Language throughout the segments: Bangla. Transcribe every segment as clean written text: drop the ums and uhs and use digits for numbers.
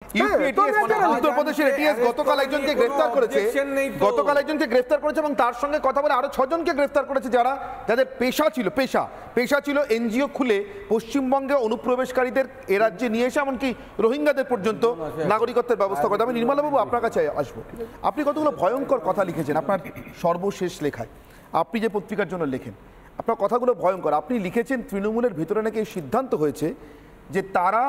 উত্তরপ্রদেশের এটিএস গতকাল একজনকে গ্রেফতার করেছে এবং তার সঙ্গে কথা বলে আরো 6 জনকে গ্রেফতার করেছে যাদের পেশা ছিল এনজিও খুলে পশ্চিমবঙ্গে অনুপ্রবেশকারীদের এ রাজ্যে নিয়ে এসে এমনকি রোহিঙ্গাদের পর্যন্ত নাগরিকত্বের ব্যবস্থা করে। আমি নির্মলাবাবু আপনার কাছে আসবো। আপনি কতগুলো ভয়ঙ্কর কথা লিখেছেন আপনার সর্বশেষ লেখায়, আপনি যে পত্রিকার জন্য লেখেন, আপনার কথাগুলো ভয়ঙ্কর। আপনি লিখেছেন তৃণমূলের ভিতরে নাকি সিদ্ধান্ত হয়েছে যে তারা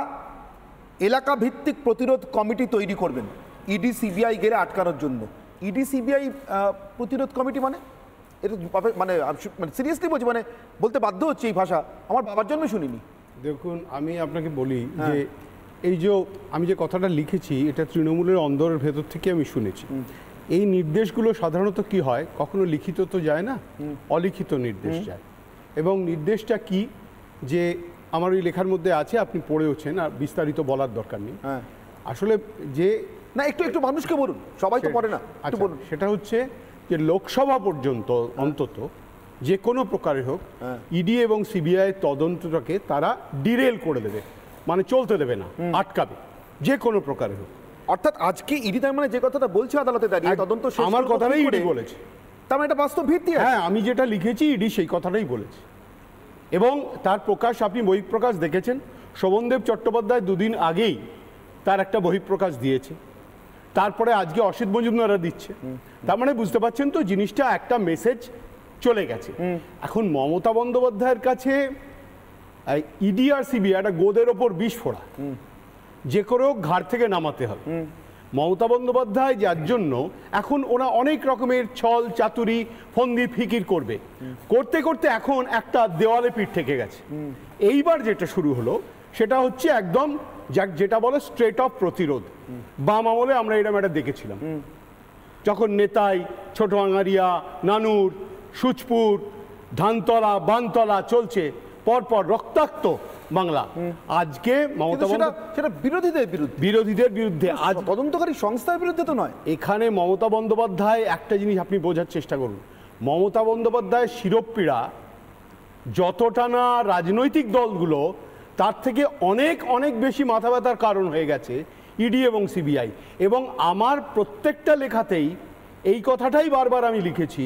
এলাকা ভিত্তিক প্রতিরোধ কমিটি তৈরি করবেন ইডি সিবিআই গেলে আটকানোর জন্য। ইডি সিবিআই প্রতিরোধ কমিটি মানে এটা মানে সিরিয়াসলি বলছি, মানে বলতে বাধ্য হচ্ছে এই ভাষা, আমার বাবার জন্মে শুনিনি। দেখুন, আমি আপনাকে বলি যে এই যে আমি যে কথাটা লিখেছি এটা তৃণমূলের অন্দরের ভেতর থেকে আমি শুনেছি। এই নির্দেশগুলো সাধারণত কি হয়, কখনো লিখিত তো যায় না, অলিখিত নির্দেশ যায়। এবং নির্দেশটা কি যে আমার ওই লেখার মধ্যে আছে, আপনি পড়েওছেন, আর বিস্তারিত বলার দরকার নেই। আসলে যে না একটু মানুষকে বলুন, সবাই তো পড়ে না, সেটা হচ্ছে যে লোকসভা পর্যন্ত অন্তত যে কোনো প্রকারে হোক ইডি এবং সিবিআই তদন্তটাকে তারা ডিরেল করে দেবে, মানে চলতে দেবে না, আটকাবে যে কোনো প্রকারে হোক। অর্থাৎ আজকে ইডি তার মানে যে কথাটা বলছে আদালতে দাঁড়িয়ে তদন্ত আমার কথাটাই ইডি বলেছে, তার মানে এটা বাস্তব ভিত্তি। হ্যাঁ, আমি যেটা লিখেছি ইডি সেই কথাটাই বলেছে। এবং তার প্রকাশ আপনি বহিঃপ্রকাশ দেখেছেন, শোভনদেব চট্টোপাধ্যায় দুদিন আগেই তার একটা বহিঃপ্রকাশ দিয়েছে, তারপরে আজকে অসিত মজুমদাররা দিচ্ছে। তার মানে বুঝতে পারছেন তো জিনিসটা একটা মেসেজ চলে গেছে। এখন মমতা বন্দ্যোপাধ্যায়ের কাছে ইডি আর সিবিআই একটা গোদের ওপর বিষ ফোড়া, যে করেও ঘাট থেকে নামাতে হবে। মমতা বন্দ্যোপাধ্যায় যার জন্য এখন ওরা অনেক রকমের ছল চাতুরি ফন্দি ফিকির করবে, করতে করতে এখন একটা দেওয়ালে পিঠ থেকে গেছে। এইবার যেটা শুরু হলো সেটা হচ্ছে একদম যেটা বলে স্ট্রেট অফ প্রতিরোধ। বাম আমলে আমরা এরকম একটা দেখেছিলাম, যখন নেতাই, ছোট আঙারিয়া, নানুর, সুচপুর, ধানতলা, বানতলা চলছে পরপর রক্তাক্ত বাংলা। আজকে মমতা সেটা বিরোধীদের বিরুদ্ধে, আজ তদন্তকারী সংস্থার বিরুদ্ধে তো নয়। এখানে মমতা বন্দ্যোপাধ্যায় একটা জিনিস আপনি বোঝার চেষ্টা করুন, মমতা বন্দ্যোপাধ্যায়ের শিরোপীড়া যতটা না রাজনৈতিক দলগুলো তার থেকে অনেক অনেক বেশি মাথা ব্যথার কারণ হয়ে গেছে ইডি এবং সিবিআই। এবং আমার প্রত্যেকটা লেখাতেই এই কথাটাই বারবার আমি লিখেছি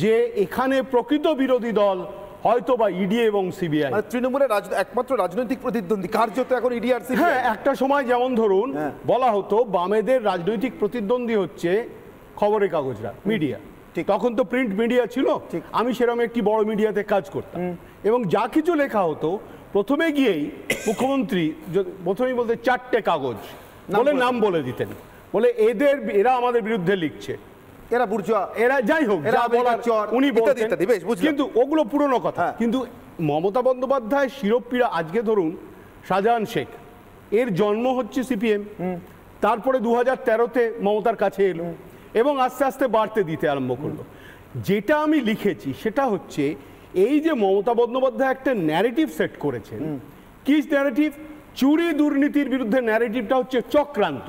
যে এখানে প্রকৃত বিরোধী দল হয়তো বা ইডি এবং সিবিআই, তৃণমূলের একমাত্র রাজনৈতিক প্রতিদ্বন্দ্বী কার্যত এখন ইডি আর সিবিআই। হ্যাঁ, একটা সময় যেমন ধরুন বলা হতো বামেদের রাজনৈতিক প্রতিদ্বন্দ্বী হচ্ছে খবরের কাগজরা, মিডিয়া। তখন তো প্রিন্ট মিডিয়া ছিল, আমি সেরকম একটি বড় মিডিয়াতে কাজ করতাম, এবং যা কিছু লেখা হতো প্রথমে গিয়েই মুখ্যমন্ত্রী প্রথমেই বলতে 4টে কাগজ বলে নাম বলে দিতেন, বলে এরা আমাদের বিরুদ্ধে লিখছে, এরা বুর্জোয়া, এরা যাই হোক যা বলার উনি বলতেন, কিন্তু ওগুলো পুরনো কথা। কিন্তু মমতা বন্দ্যোপাধ্যায় শিরোপীড়া আজকে ধরুন শাহজাহান শেখ, এর জন্ম হচ্ছে সিপিএম, তারপরে 2013-তে মমতার কাছে এলো এবং আস্তে আস্তে বাড়তে দিতে আরম্ভ করলো। যেটা আমি লিখেছি সেটা হচ্ছে এই যে মমতা বন্দ্যোপাধ্যায় একটা ন্যারেটিভ সেট করেছেন। কি ন্যারেটিভ? চুরি দুর্নীতির বিরুদ্ধে ন্যারেটিভটা হচ্ছে চক্রান্ত।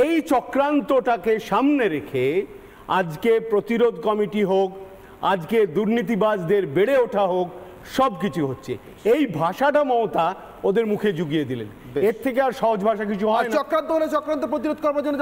এই চক্রান্তটাকে সামনে রেখে আজকে প্রতিরোধ কমিটি হোক, আজকে দুর্নীতিবাজদের বেড়ে ওঠা হোক, সব কিছু হচ্ছে। এই ভাষাটা মমতা ওদের মুখে জুগিয়ে দিলেন, এর থেকে আর সহজ ভাষা কিছু হয় না। চক্রান্ত হলে চক্রান্ত প্রতিরোধ করার জন্য